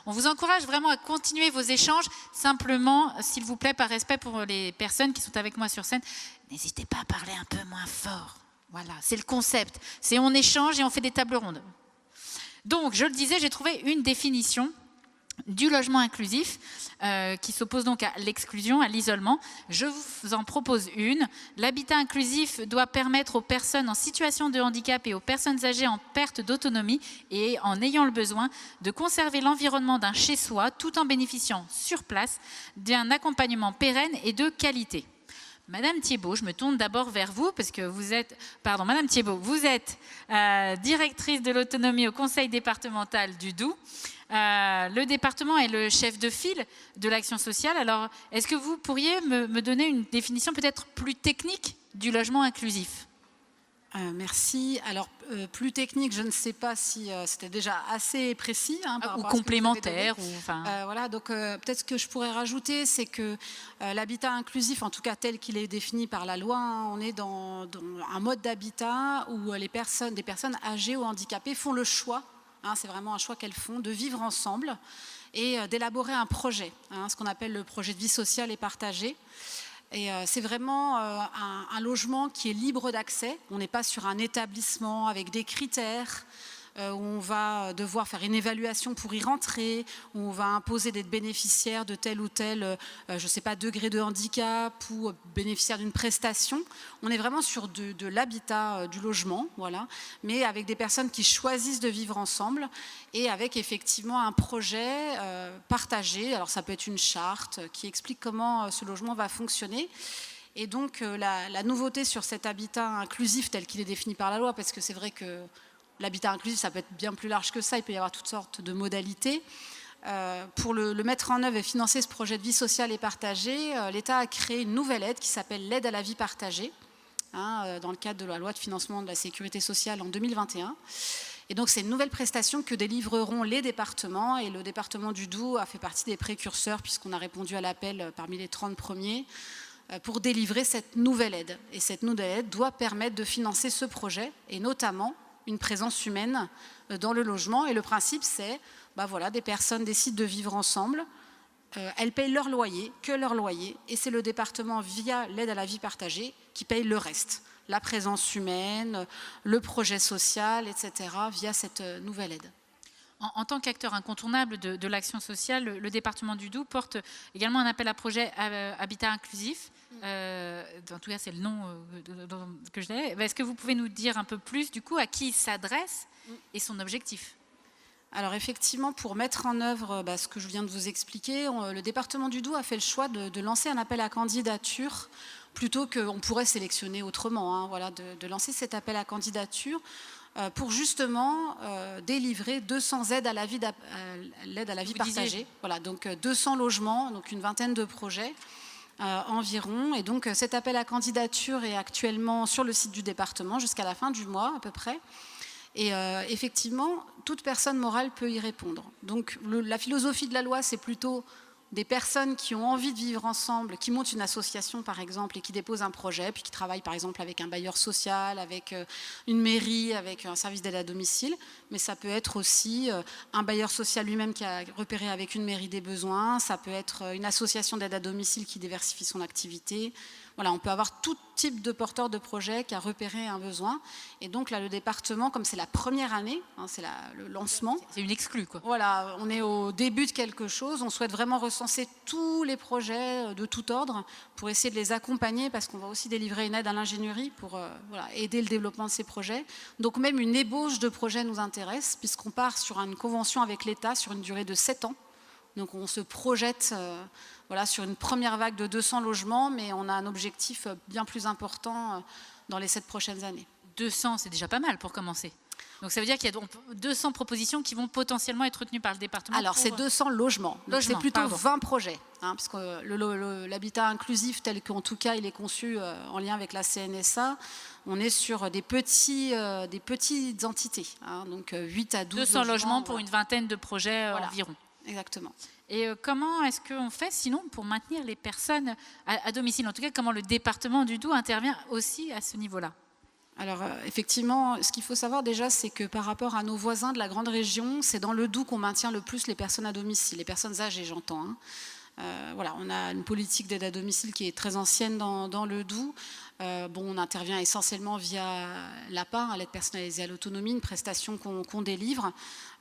On vous encourage vraiment à continuer vos échanges. Simplement, s'il vous plaît, par respect pour les personnes qui sont avec moi sur scène, n'hésitez pas à parler un peu moins fort. Voilà, c'est le concept. C'est on échange et on fait des tables rondes. Donc, je le disais, j'ai trouvé une définition du logement inclusif qui s'oppose donc à l'exclusion, à l'isolement. Je vous en propose une. L'habitat inclusif doit permettre aux personnes en situation de handicap et aux personnes âgées en perte d'autonomie et en ayant le besoin de conserver l'environnement d'un chez-soi tout en bénéficiant sur place d'un accompagnement pérenne et de qualité. Madame Thiebaud, je me tourne d'abord vers vous parce que vous êtes, pardon, Madame Thiebaud, vous êtes directrice de l'autonomie au conseil départemental du Doubs. Le département est le chef de file de l'action sociale. Alors, est-ce que vous pourriez me donner une définition peut-être plus technique du logement inclusif ? Merci. Alors, plus technique, je ne sais pas si c'était déjà assez précis. Ou complémentaire. Voilà, donc peut-être ce que je pourrais rajouter, c'est que l'habitat inclusif, en tout cas tel qu'il est défini par la loi, on est dans un mode d'habitat où des personnes âgées ou handicapées font le choix, c'est vraiment un choix qu'elles font, de vivre ensemble et d'élaborer un projet, ce qu'on appelle le projet de vie sociale et partagée. Et c'est vraiment un logement qui est libre d'accès. On n'est pas sur un établissement avec des critères où on va devoir faire une évaluation pour y rentrer, où on va imposer d'être bénéficiaire de tel ou tel, je ne sais pas, degré de handicap ou bénéficiaire d'une prestation. On est vraiment sur de l'habitat, du logement, voilà, mais avec des personnes qui choisissent de vivre ensemble et avec effectivement un projet partagé. Alors ça peut être une charte qui explique comment ce logement va fonctionner. Et donc la nouveauté sur cet habitat inclusif tel qu'il est défini par la loi, parce que c'est vrai que l'habitat inclusif, ça peut être bien plus large que ça, il peut y avoir toutes sortes de modalités. Pour le mettre en œuvre et financer ce projet de vie sociale et partagée, l'État a créé une nouvelle aide qui s'appelle l'aide à la vie partagée, dans le cadre de la loi de financement de la sécurité sociale en 2021. Et donc c'est une nouvelle prestation que délivreront les départements, et le département du Doubs a fait partie des précurseurs puisqu'on a répondu à l'appel parmi les 30 premiers pour délivrer cette nouvelle aide. Et cette nouvelle aide doit permettre de financer ce projet, et notamment une présence humaine dans le logement. Et le principe, c'est, des personnes décident de vivre ensemble, elles payent leur loyer, que leur loyer, et c'est le département, via l'aide à la vie partagée, qui paye le reste. La présence humaine, le projet social, etc., via cette nouvelle aide. En tant qu'acteur incontournable de l'action sociale, le département du Doubs porte également un appel à projet Habitat inclusif. En tout cas, c'est le nom que je l'ai. Est-ce que vous pouvez nous dire un peu plus, du coup, à qui il s'adresse et son objectif ? Alors effectivement, pour mettre en œuvre ce que je viens de vous expliquer, le département du Doubs a fait le choix de lancer un appel à candidature plutôt qu'on pourrait sélectionner autrement, de lancer cet appel à candidature pour justement délivrer 200 aides à l'aide à la vie partagée. Voilà, donc 200 logements, donc une vingtaine de projets environ. Et donc cet appel à candidature est actuellement sur le site du département jusqu'à la fin du mois à peu près. Et effectivement, toute personne morale peut y répondre. Donc la philosophie de la loi, c'est plutôt des personnes qui ont envie de vivre ensemble, qui montent une association par exemple et qui déposent un projet, puis qui travaillent par exemple avec un bailleur social, avec une mairie, avec un service d'aide à domicile. Mais ça peut être aussi un bailleur social lui-même qui a repéré avec une mairie des besoins, ça peut être une association d'aide à domicile qui diversifie son activité. Voilà, on peut avoir tout type de porteur de projet qui a repéré un besoin. Et donc là, le département, comme c'est la première année, c'est le lancement. C'est une exclue, quoi. Voilà, on est au début de quelque chose. On souhaite vraiment recenser tous les projets de tout ordre pour essayer de les accompagner, parce qu'on va aussi délivrer une aide à l'ingénierie pour aider le développement de ces projets. Donc même une ébauche de projet nous intéresse, puisqu'on part sur une convention avec l'État sur une durée de 7 ans. Donc on se projette sur une première vague de 200 logements, mais on a un objectif bien plus important dans les 7 prochaines années. 200, c'est déjà pas mal pour commencer. Donc ça veut dire qu'il y a 200 propositions qui vont potentiellement être retenues par le département. Alors c'est 200 logements, donc c'est plutôt 20 projets, parce que l'habitat inclusif tel qu'en tout cas il est conçu en lien avec la CNSA, on est sur des petites entités, donc 8 à 12 200 logements pour une vingtaine de projets environ. Exactement. Et comment est-ce qu'on fait sinon pour maintenir les personnes à domicile? En tout cas, comment le département du Doubs intervient aussi à ce niveau-là? Alors effectivement, ce qu'il faut savoir déjà, c'est que par rapport à nos voisins de la grande région, c'est dans le Doubs qu'on maintient le plus les personnes à domicile, les personnes âgées, j'entends. Hein. Voilà, on a une politique d'aide à domicile qui est très ancienne dans le Doubs. On intervient essentiellement via l'APA, l'aide personnalisée à l'autonomie, une prestation qu'on délivre,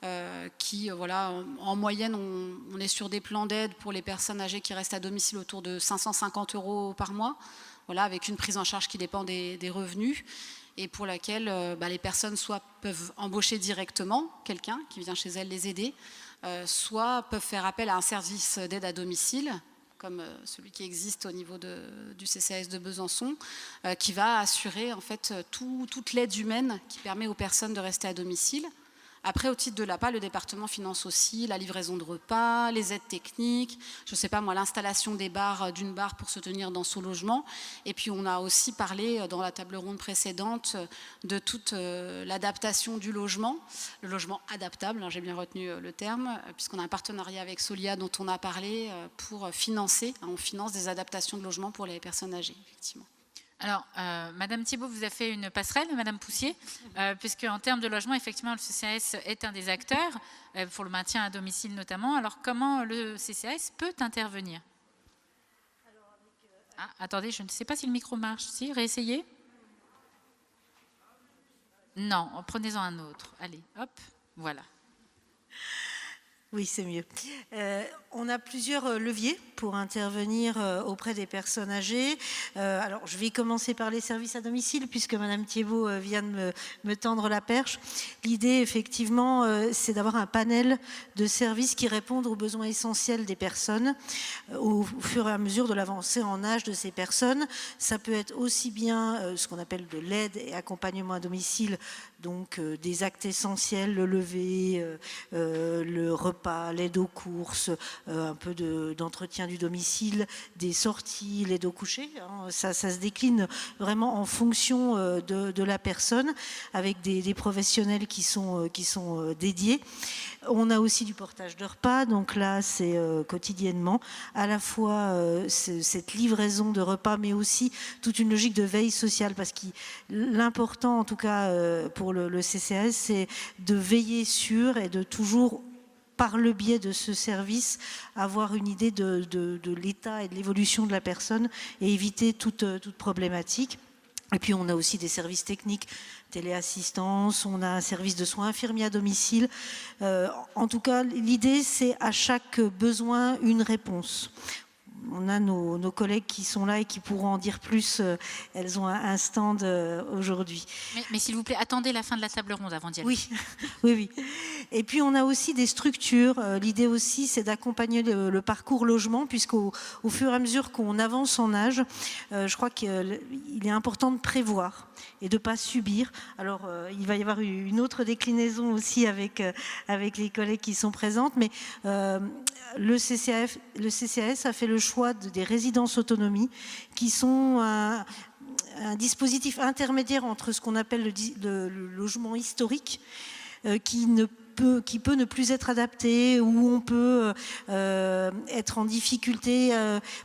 voilà, en moyenne, on est sur des plans d'aide pour les personnes âgées qui restent à domicile autour de 550 € par mois, voilà, avec une prise en charge qui dépend des revenus, et pour laquelle les personnes soit peuvent embaucher directement quelqu'un qui vient chez elles les aider, soit peuvent faire appel à un service d'aide à domicile, comme celui qui existe au niveau du CCAS de Besançon, qui va assurer en fait toute l'aide humaine qui permet aux personnes de rester à domicile. Après, au titre de l'APA, le département finance aussi la livraison de repas, les aides techniques, je ne sais pas moi, l'installation d'une barre pour se tenir dans son logement. Et puis on a aussi parlé dans la table ronde précédente de toute l'adaptation du logement, le logement adaptable, hein, j'ai bien retenu le terme, puisqu'on a un partenariat avec Solia dont on a parlé pour financer, hein, on finance des adaptations de logement pour les personnes âgées, effectivement. Alors, Madame Thibault vous a fait une passerelle, Madame Poussier, puisque en termes de logement, effectivement, le CCAS est un des acteurs, pour le maintien à domicile notamment. Alors, comment le CCAS peut intervenir? Attendez, je ne sais pas si le micro marche. Si, réessayez. Non, prenez-en un autre. Allez, hop, voilà. Oui, c'est mieux. On a plusieurs leviers pour intervenir auprès des personnes âgées. Alors, je vais commencer par les services à domicile, puisque Madame Thibault vient de me tendre la perche. L'idée, effectivement, c'est d'avoir un panel de services qui répondent aux besoins essentiels des personnes au fur et à mesure de l'avancée en âge de ces personnes. Ça peut être aussi bien ce qu'on appelle de l'aide et accompagnement à domicile, donc des actes essentiels, le lever, le repas, l'aide aux courses, un peu d'entretien du domicile, des sorties, l'aide au coucher. Hein, ça se décline vraiment en fonction de la personne, avec des professionnels qui sont dédiés. On a aussi du portage de repas, donc là c'est quotidiennement, à la fois cette livraison de repas, mais aussi toute une logique de veille sociale, parce que l'important en tout cas pour le CCAS, c'est de veiller sur et de toujours, par le biais de ce service, avoir une idée de l'état et de l'évolution de la personne et éviter toute problématique. Et puis on a aussi des services techniques, téléassistance, on a un service de soins infirmiers à domicile. En tout cas, l'idée, c'est à chaque besoin une réponse. On a nos collègues qui sont là et qui pourront en dire plus. Elles ont un stand aujourd'hui. Mais s'il vous plaît, attendez la fin de la table ronde avant d'y aller. Oui, oui. Et puis on a aussi des structures. L'idée aussi, c'est d'accompagner le parcours logement, puisqu'au fur et à mesure qu'on avance en âge, je crois qu'il est important de prévoir et de ne pas subir. Alors, il va y avoir une autre déclinaison aussi avec les collègues qui sont présentes, mais le CCAS a fait le choix des résidences autonomie, qui sont un dispositif intermédiaire entre ce qu'on appelle le logement historique, qui peut ne plus être adapté, où on peut être en difficulté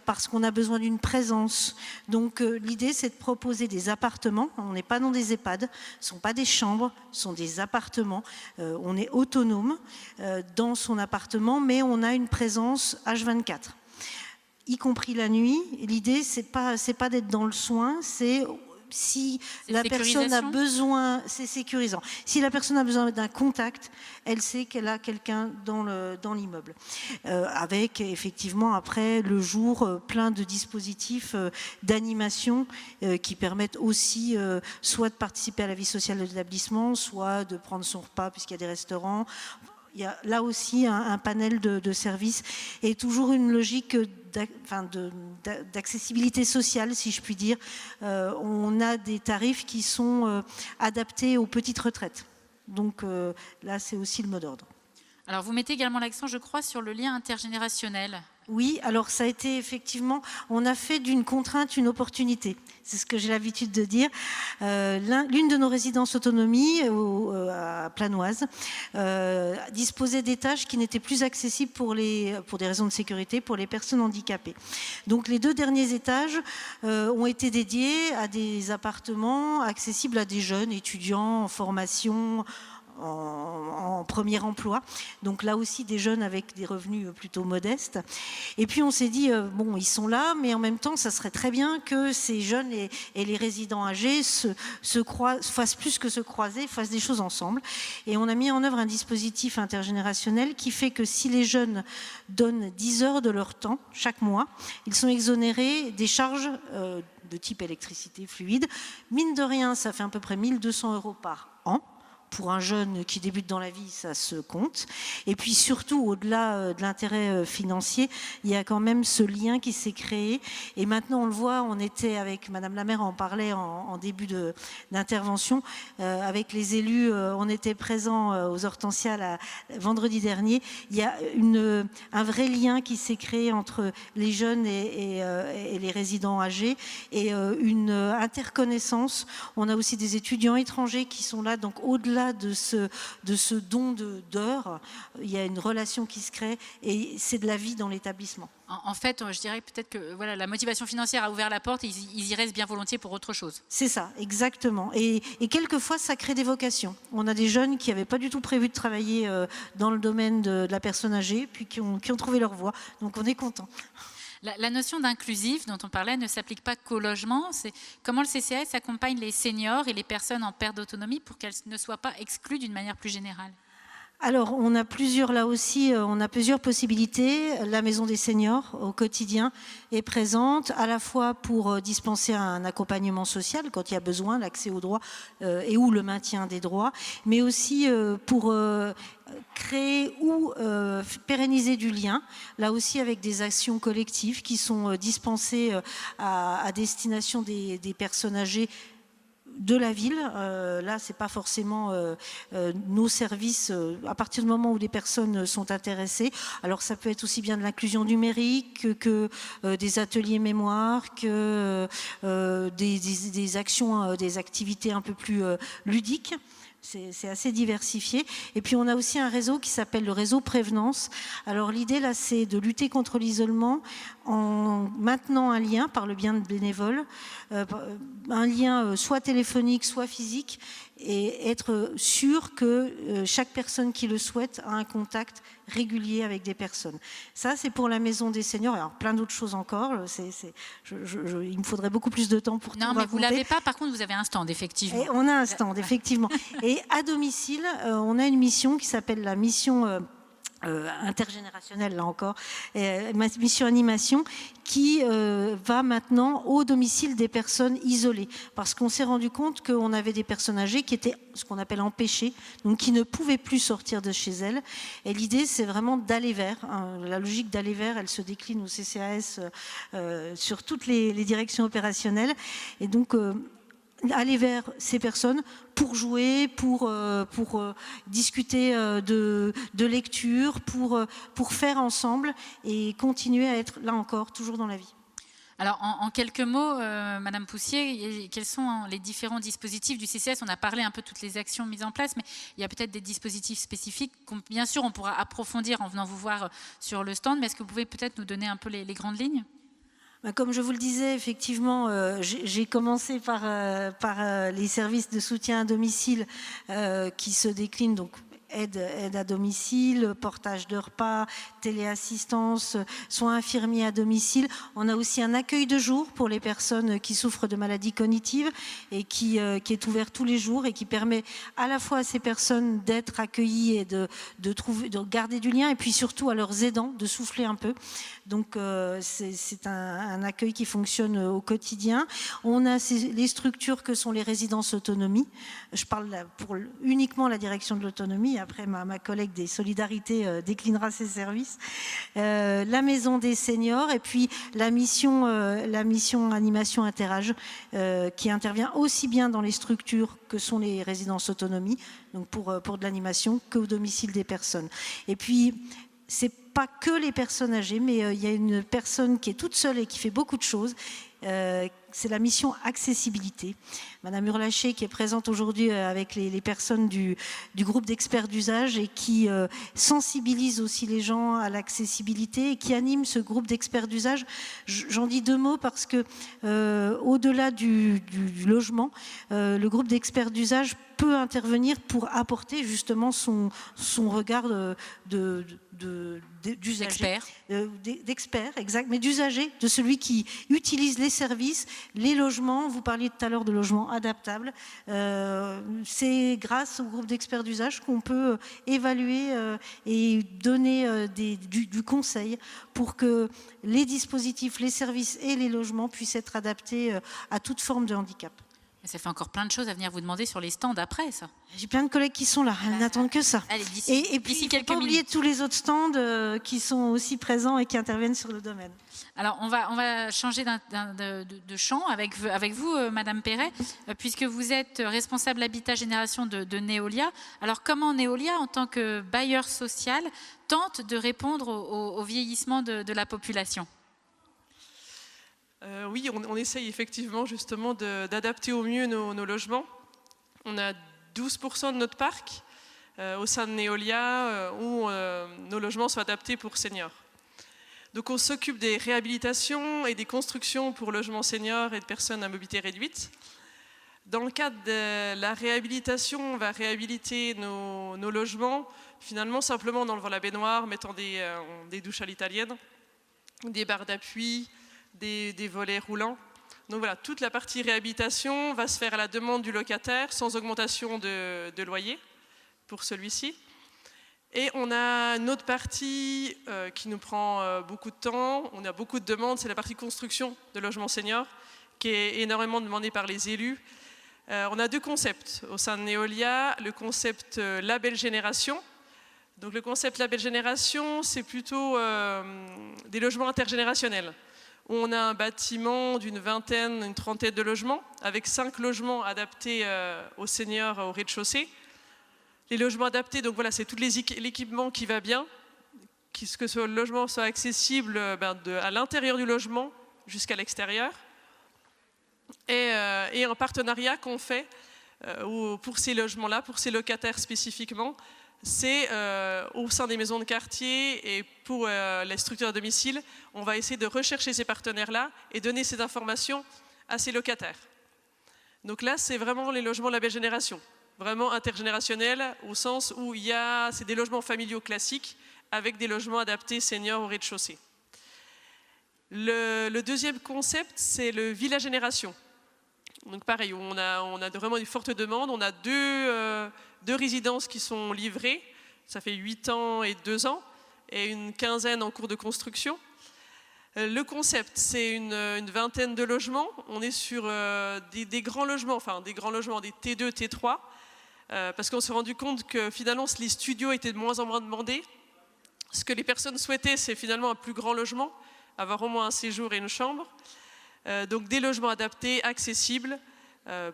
parce qu'on a besoin d'une présence. Donc l'idée, c'est de proposer des appartements. On n'est pas dans des EHPAD, ce ne sont pas des chambres, ce sont des appartements. On est autonome dans son appartement, mais on a une présence H24. Y compris la nuit. L'idée, c'est pas d'être dans le soin, c'est si la personne a besoin, c'est sécurisant. Si la personne a besoin d'un contact, elle sait qu'elle a quelqu'un dans l'immeuble. Avec effectivement après le jour plein de dispositifs d'animation qui permettent aussi soit de participer à la vie sociale de l'établissement, soit de prendre son repas puisqu'il y a des restaurants. Il y a là aussi un panel de services et toujours une logique d'accessibilité sociale, si je puis dire. On a des tarifs qui sont adaptés aux petites retraites. Donc là, c'est aussi le mot d'ordre. Alors, vous mettez également l'accent, je crois, sur le lien intergénérationnel. Oui, alors ça a été effectivement, on a fait d'une contrainte une opportunité. C'est ce que j'ai l'habitude de dire. L'une de nos résidences autonomie à Planoise disposait d'étages qui n'étaient plus accessibles pour des raisons de sécurité pour les personnes handicapées. Donc les 2 derniers étages ont été dédiés à des appartements accessibles à des jeunes étudiants en formation, en premier emploi, donc là aussi des jeunes avec des revenus plutôt modestes. Et puis on s'est dit, bon, ils sont là, mais en même temps, ça serait très bien que ces jeunes et les résidents âgés fassent plus que se croiser, fassent des choses ensemble. Et on a mis en œuvre un dispositif intergénérationnel qui fait que si les jeunes donnent 10 heures de leur temps chaque mois, ils sont exonérés des charges de type électricité fluide. Mine de rien, ça fait à peu près 1 200 € par an. Pour un jeune qui débute dans la vie, ça se compte. Et puis surtout, au-delà de l'intérêt financier, il y a quand même ce lien qui s'est créé. Et maintenant, on le voit, on était avec Madame la maire, on parlait en début d'intervention, avec les élus, on était présents aux Hortensias vendredi dernier. Il y a un vrai lien qui s'est créé entre les jeunes et les résidents âgés et une interconnaissance. On a aussi des étudiants étrangers qui sont là, donc au-delà de ce don d'heures, il y a une relation qui se crée et c'est de la vie dans l'établissement. En fait, je dirais peut-être que voilà, la motivation financière a ouvert la porte et ils y restent bien volontiers pour autre chose. C'est ça, exactement. Et quelquefois, ça crée des vocations. On a des jeunes qui n'avaient pas du tout prévu de travailler dans le domaine de la personne âgée, puis qui ont trouvé leur voie. Donc on est content. La notion d'inclusif dont on parlait ne s'applique pas qu'au logement. C'est comment le CCAS accompagne les seniors et les personnes en perte d'autonomie pour qu'elles ne soient pas exclues d'une manière plus générale. Alors, on a plusieurs possibilités. La maison des seniors, au quotidien, est présente à la fois pour dispenser un accompagnement social quand il y a besoin, l'accès aux droits et ou le maintien des droits, mais aussi pour créer ou pérenniser du lien, là aussi avec des actions collectives qui sont dispensées à destination des personnes âgées de la ville. Là, c'est pas forcément nos services à partir du moment où les personnes sont intéressées. Alors, ça peut être aussi bien de l'inclusion numérique que des ateliers mémoire, que des actions, des activités un peu plus ludiques. C'est assez diversifié. Et puis, on a aussi un réseau qui s'appelle le réseau Prévenance. Alors, l'idée, là, c'est de lutter contre l'isolement en maintenant un lien par le biais de bénévoles, un lien soit téléphonique, soit physique, et être sûr que chaque personne qui le souhaite a un contact régulier avec des personnes. Ça, c'est pour la maison des seniors. Alors, plein d'autres choses encore. Il me faudrait beaucoup plus de temps pour tout raconter. Non, mais vous ne l'avez pas. Par contre, vous avez un stand, effectivement. Et on a un stand, effectivement. Et à domicile, on a une mission qui s'appelle la mission intergénérationnelle, là encore, mission animation, qui va maintenant au domicile des personnes isolées. Parce qu'on s'est rendu compte qu'on avait des personnes âgées qui étaient ce qu'on appelle empêchées, donc qui ne pouvaient plus sortir de chez elles. Et l'idée, c'est vraiment d'aller vers. La logique d'aller vers, elle se décline au CCAS sur toutes les directions opérationnelles. Et donc, aller vers ces personnes pour jouer, pour discuter de lecture, pour faire ensemble et continuer à être, là encore, toujours dans la vie. Alors, en quelques mots, Madame Poussier, quels sont les différents dispositifs du CCAS? On a parlé un peu de toutes les actions mises en place, mais il y a peut-être des dispositifs spécifiques. Bien sûr, on pourra approfondir en venant vous voir sur le stand, mais est-ce que vous pouvez peut-être nous donner un peu les grandes lignes? Comme je vous le disais, effectivement, j'ai commencé par les services de soutien à domicile qui se déclinent, donc aide à domicile, portage de repas, téléassistance, soins infirmiers à domicile. On a aussi un accueil de jour pour les personnes qui souffrent de maladies cognitives et qui est ouvert tous les jours et qui permet à la fois à ces personnes d'être accueillies et de garder du lien, et puis surtout à leurs aidants de souffler un peu. Donc c'est un accueil qui fonctionne au quotidien. On a les structures que sont les résidences autonomie. Je parle pour uniquement la direction de l'autonomie. Autonomie. Après, ma collègue des Solidarités déclinera ses services. La maison des seniors et puis la mission animation interage qui intervient aussi bien dans les structures que sont les résidences autonomie, donc pour de l'animation, qu'au domicile des personnes. Et puis, c'est pas que les personnes âgées, mais il y a une personne qui est toute seule et qui fait beaucoup de choses. C'est la mission accessibilité. Madame Urlacher, qui est présente aujourd'hui avec les personnes du groupe d'experts d'usage et qui sensibilise aussi les gens à l'accessibilité et qui anime ce groupe d'experts d'usage. J'en dis 2 mots parce que au-delà du logement, le groupe d'experts d'usage peut intervenir pour apporter justement son regard d'usager, d'expert, exact, mais d'usager, de celui qui utilise les services, les logements. Vous parliez tout à l'heure de logements adaptables. C'est grâce au groupe d'experts d'usage qu'on peut évaluer et donner du conseil pour que les dispositifs, les services et les logements puissent être adaptés à toute forme de handicap. Ça fait encore plein de choses à venir vous demander sur les stands après, ça. J'ai plein de collègues qui sont là, elles n'attendent que ça. Allez, et puis, il ne faut pas oublier tous les autres stands qui sont aussi présents et qui interviennent sur le domaine. Alors, on va changer de champ avec vous, Madame Perret, puisque vous êtes responsable Habitat Génération de Neolia. Alors, comment Neolia, en tant que bailleur social, tente de répondre au vieillissement de la population ? Oui, on essaye effectivement justement d'adapter au mieux nos logements. On a 12% de notre parc au sein de Neolia où nos logements sont adaptés pour seniors. Donc on s'occupe des réhabilitations et des constructions pour logements seniors et de personnes à mobilité réduite. Dans le cadre de la réhabilitation, on va réhabiliter nos logements finalement simplement en enlevant la baignoire, mettant des douches à l'italienne, des barres d'appui, des volets roulants. Donc voilà, toute la partie réhabilitation va se faire à la demande du locataire sans augmentation de loyer pour celui-ci. Et on a une autre partie qui nous prend beaucoup de temps, on a beaucoup de demandes, c'est la partie construction de logements seniors qui est énormément demandée par les élus. On a 2 concepts au sein de Neolia, le concept label génération. Donc le concept label génération, c'est plutôt des logements intergénérationnels. On a un bâtiment d'une vingtaine, une trentaine de logements, avec 5 logements adaptés aux seniors au rez-de-chaussée. Les logements adaptés, donc voilà, c'est tout l'équipement qui va bien, que le logement soit accessible à l'intérieur du logement jusqu'à l'extérieur. Et un partenariat qu'on fait pour ces logements-là, pour ces locataires spécifiquement, c'est au sein des maisons de quartier et pour les structures à domicile, on va essayer de rechercher ces partenaires-là et donner ces informations à ces locataires. Donc là, c'est vraiment les logements de la belle génération, vraiment intergénérationnels au sens où c'est des logements familiaux classiques avec des logements adaptés seniors au rez-de-chaussée. Le deuxième concept, c'est le villa génération. Donc pareil, on a vraiment une forte demande. On a deux résidences qui sont livrées. Ça fait 8 ans et 2 ans. Et une quinzaine en cours de construction. Le concept, c'est une vingtaine de logements. On est sur des grands logements, des T2, T3. Parce qu'on s'est rendu compte que finalement, les studios étaient de moins en moins demandés. Ce que les personnes souhaitaient, c'est finalement un plus grand logement, avoir au moins un séjour et une chambre. Donc des logements adaptés, accessibles,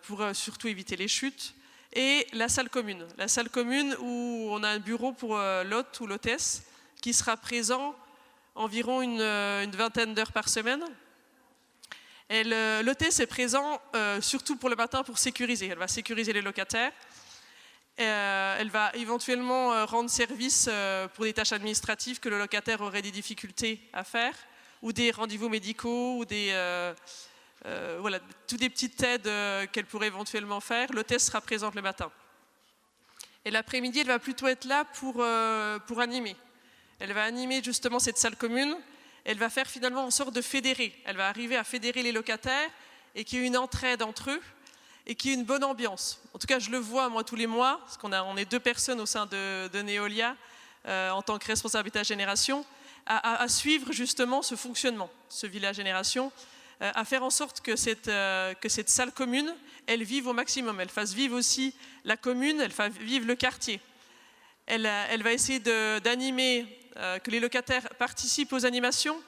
pour surtout éviter les chutes. Et la salle commune. La salle commune où on a un bureau pour l'hôte ou l'hôtesse qui sera présent environ une vingtaine d'heures par semaine. Et l'hôtesse est présent surtout pour le matin pour sécuriser. Elle va sécuriser les locataires. Elle va éventuellement rendre service pour des tâches administratives que le locataire aurait des difficultés à faire, ou des rendez-vous médicaux, ou toutes des petites aides qu'elle pourrait éventuellement faire. L'hôtesse sera présente le matin. Et l'après-midi, elle va plutôt être là pour animer. Elle va animer justement cette salle commune. Elle va faire finalement en sorte de fédérer. Elle va arriver à fédérer les locataires et qu'il y ait une entraide entre eux et qu'il y ait une bonne ambiance. En tout cas, je le vois moi tous les mois, parce on est 2 personnes au sein de Neolia en tant que responsable Habitat Génération, à suivre justement ce fonctionnement, ce village génération, à faire en sorte que cette salle commune, elle vive au maximum, elle fasse vivre aussi la commune, elle fasse vivre le quartier. Elle va essayer d'animer, que les locataires participent aux animations,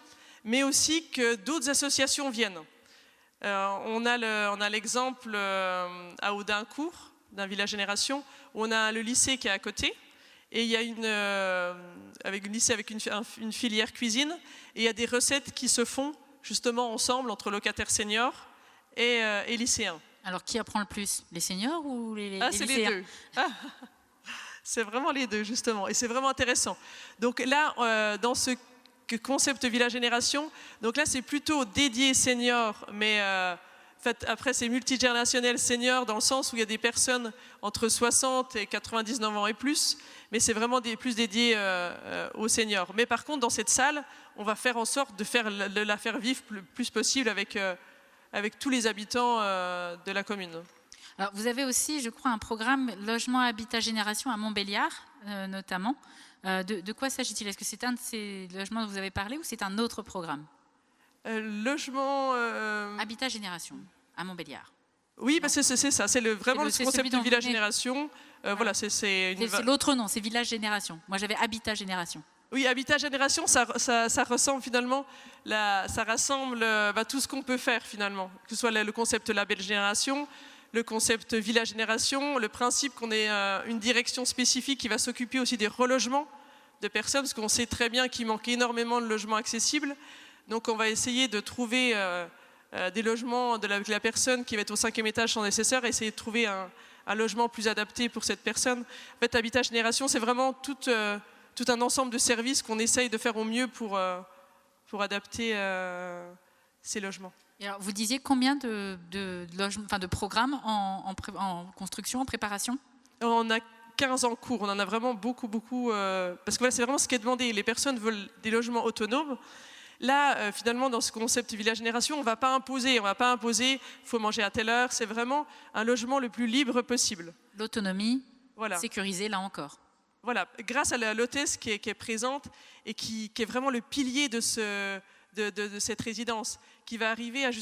mais aussi que d'autres associations viennent. On a l'exemple à Audincourt, d'un village génération, où on a le lycée qui est à côté, et il y a avec une filière cuisine, et il y a des recettes qui se font justement ensemble entre locataires seniors et lycéens. Alors, qui apprend le plus? Les seniors ou les c'est lycéens? les deux. C'est vraiment les deux, justement, et c'est vraiment intéressant. Donc là, dans ce concept village génération, donc là, c'est plutôt dédié seniors, mais en fait, après, c'est multigénérationnel senior dans le sens où il y a des personnes entre 60 et 99 ans et plus, mais c'est vraiment plus dédié aux seniors. Mais par contre, dans cette salle, on va faire en sorte de la faire vivre le plus possible avec tous les habitants de la commune. Alors, vous avez aussi, je crois, un programme logement habitat génération à Montbéliard, notamment. De quoi s'agit-il? Est-ce que c'est un de ces logements dont vous avez parlé ou c'est un autre programme? Logement... Habitat génération à Montbéliard. Oui, bah c'est ça, c'est vraiment le concept de village génération. Voilà, c'est l'autre nom, c'est village génération. Moi, j'avais habitat génération. Oui, habitat génération, ça ressemble finalement, ça rassemble tout ce qu'on peut faire finalement, que ce soit le concept label génération, le concept village génération, le principe qu'on ait une direction spécifique qui va s'occuper aussi des relogements de personnes, parce qu'on sait très bien qu'il manque énormément de logements accessibles. Donc on va essayer de trouver des logements de la personne qui va être au 5e étage sans nécessaire, et essayer de trouver un logement plus adapté pour cette personne. En fait, habitat génération, c'est vraiment tout un ensemble de services qu'on essaye de faire au mieux pour adapter ces logements. Et alors, vous disiez combien de programmes en construction, en préparation? On a 15 en cours, on en a vraiment beaucoup, parce que voilà, c'est vraiment ce qui est demandé. Les personnes veulent des logements autonomes. Là, finalement, dans ce concept village génération, on ne va pas imposer, il faut manger à telle heure, c'est vraiment un logement le plus libre possible. L'autonomie, voilà. Sécurisée là encore. Voilà, grâce à l'hôtesse qui est présente et qui est vraiment le pilier de cette résidence, qui va arriver à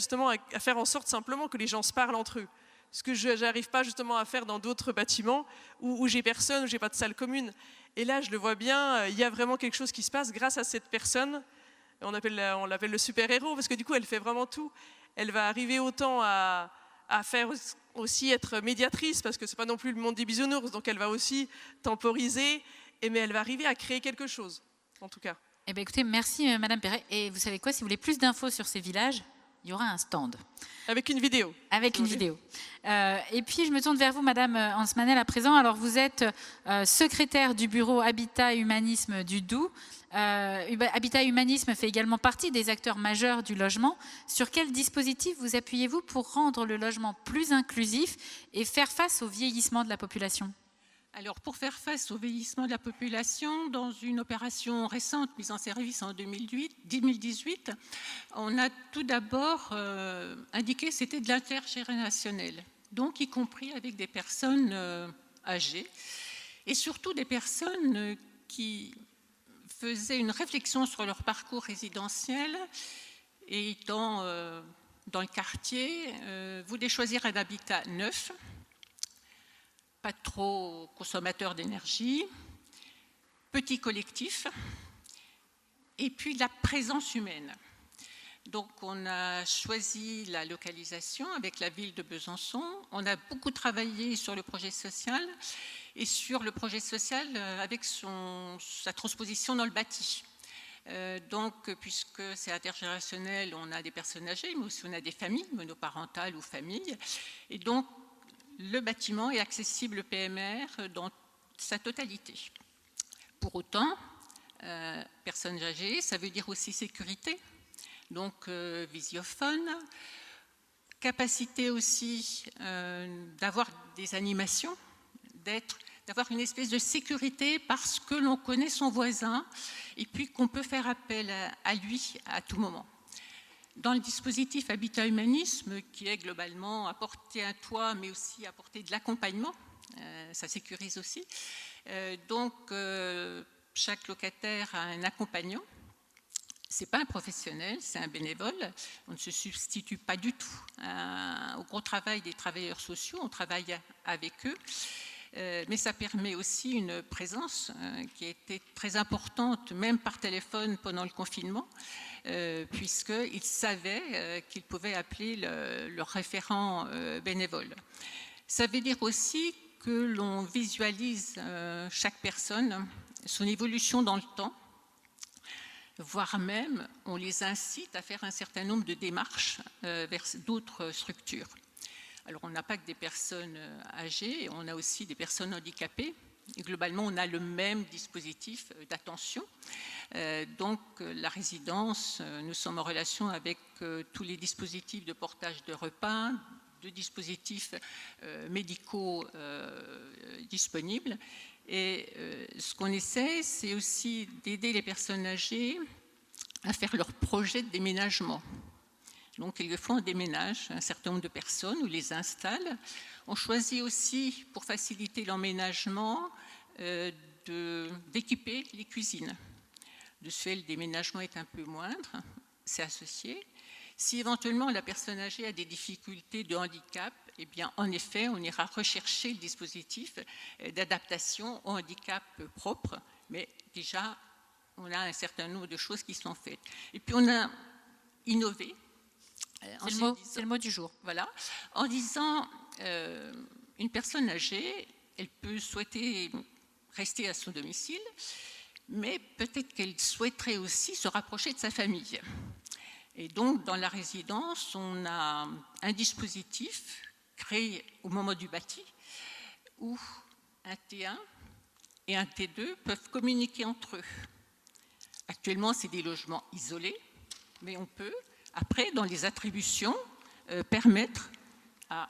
faire en sorte simplement que les gens se parlent entre eux. Ce que je n'arrive pas justement à faire dans d'autres bâtiments où j'ai personne, où j'ai pas de salle commune. Et là, je le vois bien, il y a vraiment quelque chose qui se passe grâce à cette personne. On l'appelle le super-héros parce que du coup, elle fait vraiment tout. Elle va arriver autant à faire aussi être médiatrice, parce que c'est pas non plus le monde des bisounours, donc elle va aussi temporiser, mais elle va arriver à créer quelque chose, en tout cas. Eh bien, écoutez, merci Madame Perret. Et vous savez quoi, si vous voulez plus d'infos sur ces villages, il y aura un stand. Avec une vidéo. Avec une vidéo. Et puis, je me tourne vers vous, Madame Hansmanel, à présent. Alors, vous êtes secrétaire du bureau Habitat Humanisme du Doubs. Habitat Humanisme fait également partie des acteurs majeurs du logement. Sur quel dispositif vous appuyez-vous pour rendre le logement plus inclusif et faire face au vieillissement de la population? Alors, pour faire face au vieillissement de la population, dans une opération récente mise en service en 2018, on a tout d'abord indiqué que c'était de l'intergénérationnel, donc y compris avec des personnes âgées, et surtout des personnes qui faisaient une réflexion sur leur parcours résidentiel et dans le quartier, voulaient choisir un habitat neuf, pas trop consommateur d'énergie, petit collectif, et puis la présence humaine. Donc on a choisi la localisation avec la ville de Besançon. On a beaucoup travaillé sur le projet social et sur le projet social avec sa transposition dans le bâti. Donc, puisque c'est intergénérationnel, on a des personnes âgées, mais aussi on a des familles, monoparentales ou familles. Et donc, le bâtiment est accessible PMR dans sa totalité. Pour autant, personnes âgées, ça veut dire aussi sécurité, donc visiophone, capacité aussi d'avoir des animations, d'avoir une espèce de sécurité parce que l'on connaît son voisin et puis qu'on peut faire appel à lui à tout moment. Dans le dispositif Habitat Humanisme, qui est globalement apporter un toit, mais aussi apporter de l'accompagnement, ça sécurise aussi. Donc, chaque locataire a un accompagnant. Ce n'est pas un professionnel, c'est un bénévole. On ne se substitue pas du tout au gros travail des travailleurs sociaux, on travaille avec eux. mais ça permet aussi une présence qui a été très importante, même par téléphone pendant le confinement, puisqu'ils savaient qu'ils pouvaient appeler leur référent bénévole. Ça veut dire aussi que l'on visualise chaque personne, son évolution dans le temps, voire même on les incite à faire un certain nombre de démarches vers d'autres structures. Alors on n'a pas que des personnes âgées, on a aussi des personnes handicapées. Et globalement, on a le même dispositif d'attention. Donc la résidence, nous sommes en relation avec tous les dispositifs de portage de repas, de dispositifs médicaux disponibles. Et ce qu'on essaie, c'est aussi d'aider les personnes âgées à faire leur projet de déménagement. Donc, quelquefois, on déménage un certain nombre de personnes, on les installe. On choisit aussi, pour faciliter l'emménagement, d'équiper les cuisines. De ce fait, le déménagement est un peu moindre, c'est associé. Si éventuellement la personne âgée a des difficultés de handicap, eh bien, en effet, on ira rechercher le dispositif d'adaptation au handicap propre, mais déjà, on a un certain nombre de choses qui sont faites. Et puis, on a innové. C'est le mot du jour. Voilà, en disant, une personne âgée, elle peut souhaiter rester à son domicile, mais peut-être qu'elle souhaiterait aussi se rapprocher de sa famille. Et donc, dans la résidence, on a un dispositif créé au moment du bâti où un T1 et un T2 peuvent communiquer entre eux. Actuellement, c'est des logements isolés, mais on peut, après, dans les attributions, permettre à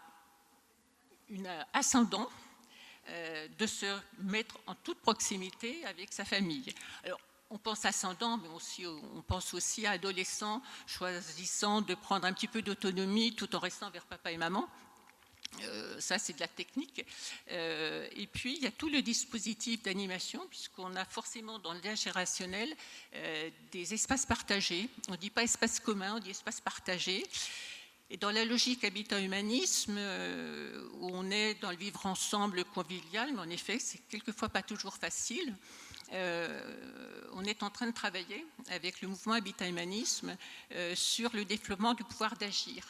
un ascendant de se mettre en toute proximité avec sa famille. Alors, on pense ascendant, mais aussi, on pense aussi à adolescents choisissant de prendre un petit peu d'autonomie tout en restant vers papa et maman. Ça, c'est de la technique. Et puis, il y a tout le dispositif d'animation, puisqu'on a forcément dans le lien générationnel des espaces partagés. On ne dit pas espace commun, on dit espace partagé. Et dans la logique habitat-humanisme, où on est dans le vivre ensemble convivial, mais en effet, c'est quelquefois pas toujours facile. On est en train de travailler avec le mouvement Habitat-Humanisme sur le développement du pouvoir d'agir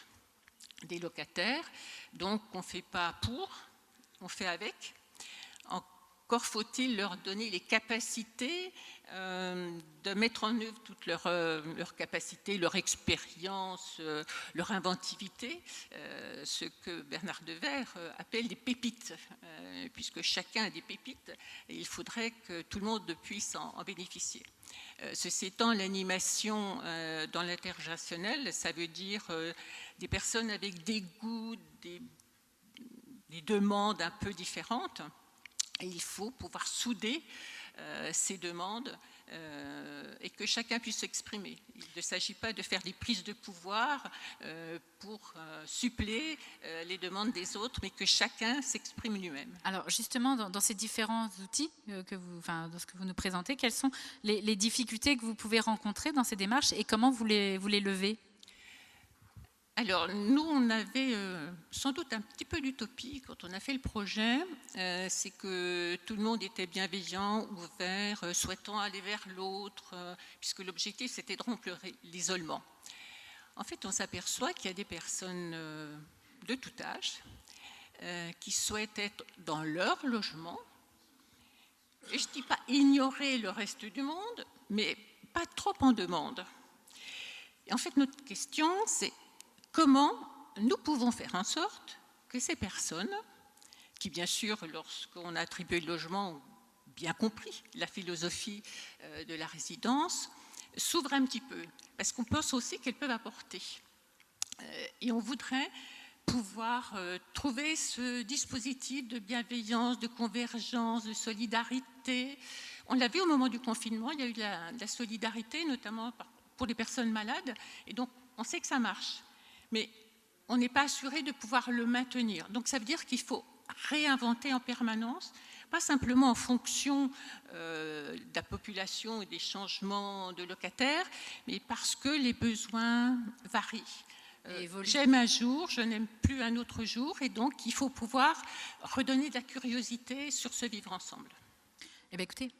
des locataires. Donc, on ne fait pas pour, on fait avec. Encore faut-il leur donner les capacités de mettre en œuvre toutes leurs capacités, leur expérience, leur inventivité, ce que Bernard Devers appelle des pépites, puisque chacun a des pépites, et il faudrait que tout le monde puisse en bénéficier. Ceci étant, l'animation dans l'intergénérationnel, ça veut dire des personnes avec des goûts, des demandes un peu différentes. Et il faut pouvoir souder ces demandes et que chacun puisse s'exprimer. Il ne s'agit pas de faire des prises de pouvoir pour suppléer les demandes des autres, mais que chacun s'exprime lui-même. Alors justement, dans ces différents outils, dans ce que vous nous présentez, quelles sont les difficultés que vous pouvez rencontrer dans ces démarches et comment vous les levez ? Alors, nous, on avait sans doute un petit peu d'utopie quand on a fait le projet. C'est que tout le monde était bienveillant, ouvert, souhaitant aller vers l'autre, puisque l'objectif, c'était de rompre l'isolement. En fait, on s'aperçoit qu'il y a des personnes de tout âge qui souhaitent être dans leur logement. Et je ne dis pas ignorer le reste du monde, mais pas trop en demande. Et en fait, notre question, c'est comment nous pouvons faire en sorte que ces personnes, qui bien sûr, lorsqu'on a attribué le logement, ont bien compris la philosophie de la résidence, s'ouvrent un petit peu, parce qu'on pense aussi qu'elles peuvent apporter. Et on voudrait pouvoir trouver ce dispositif de bienveillance, de convergence, de solidarité. On l'a vu au moment du confinement, il y a eu de la solidarité, notamment pour les personnes malades, et donc on sait que ça marche. Mais on n'est pas assuré de pouvoir le maintenir. Donc ça veut dire qu'il faut réinventer en permanence, pas simplement en fonction de la population et des changements de locataires, mais parce que les besoins varient. J'aime un jour, je n'aime plus un autre jour, et donc il faut pouvoir redonner de la curiosité sur ce vivre ensemble. Eh bien écoutez,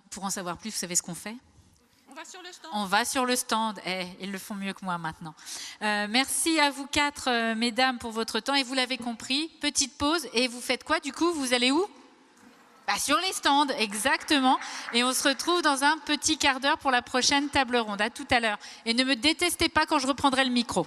pour en savoir plus, vous savez ce qu'on fait ? On va sur le stand. On va sur le stand. Ils le font mieux que moi maintenant. Merci à vous 4, mesdames, pour votre temps. Et vous l'avez compris, petite pause. Et vous faites quoi du coup? Vous allez où? Sur les stands, exactement. Et on se retrouve dans un petit quart d'heure pour la prochaine table ronde. À tout à l'heure. Et ne me détestez pas quand je reprendrai le micro.